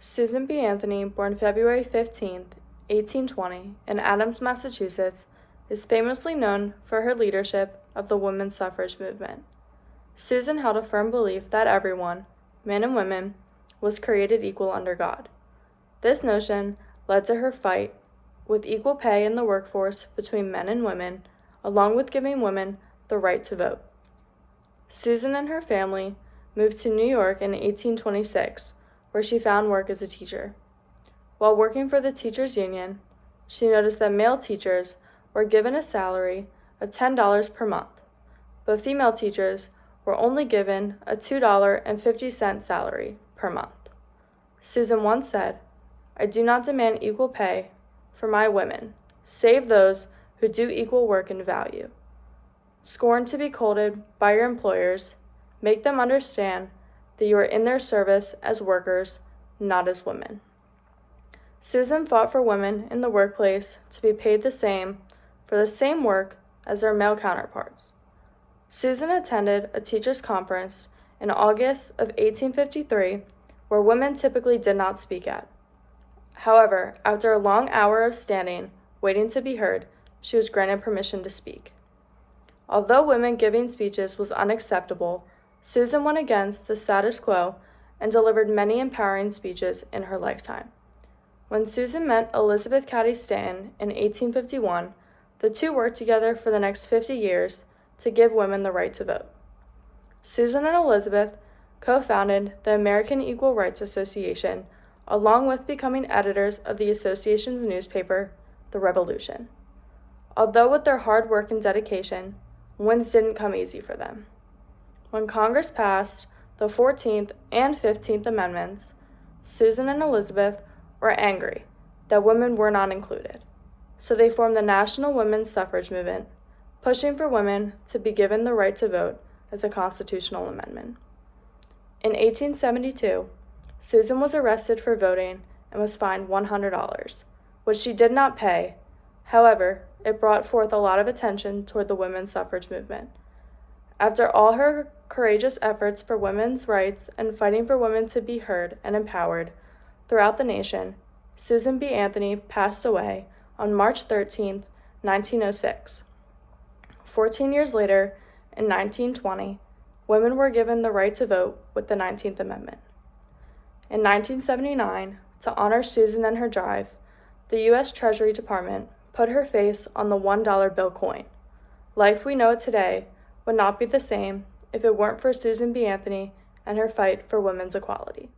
Susan B. Anthony, born February 15, 1820, in Adams, Massachusetts, is famously known for her leadership of the women's suffrage movement. Susan held a firm belief that everyone, men and women, was created equal under God. This notion led to her fight with equal pay in the workforce between men and women, along with giving women the right to vote. Susan and her family moved to New York in 1826, where she found work as a teacher. While working for the teachers' union, she noticed that male teachers were given a salary of $10 per month, but female teachers were only given a $2.50 salary per month. Susan once said, "I do not demand equal pay for my women, save those who do equal work and value. Scorn to be courted by your employers, make them understand that you are in their service as workers, not as women." Susan fought for women in the workplace to be paid the same for the same work as their male counterparts. Susan attended a teachers' conference in August of 1853 where women typically did not speak at. However, after a long hour of standing, waiting to be heard, she was granted permission to speak. Although women giving speeches was unacceptable, Susan went against the status quo and delivered many empowering speeches in her lifetime. When Susan met Elizabeth Cady Stanton in 1851, the two worked together for the next 50 years to give women the right to vote. Susan and Elizabeth co-founded the American Equal Rights Association, along with becoming editors of the association's newspaper, The Revolution. Although with their hard work and dedication, wins didn't come easy for them. When Congress passed the 14th and 15th Amendments, Susan and Elizabeth were angry that women were not included, so they formed the National Women's Suffrage Movement, pushing for women to be given the right to vote as a constitutional amendment. In 1872, Susan was arrested for voting and was fined $100, which she did not pay. However, it brought forth a lot of attention toward the women's suffrage movement. After all her courageous efforts for women's rights and fighting for women to be heard and empowered throughout the nation, Susan B. Anthony passed away on March 13, 1906. 14 years later, in 1920, women were given the right to vote with the 19th Amendment. In 1979, to honor Susan and her drive, the U.S. Treasury Department put her face on the $1 bill coin. Life we know it today would not be the same if it weren't for Susan B. Anthony and her fight for women's equality.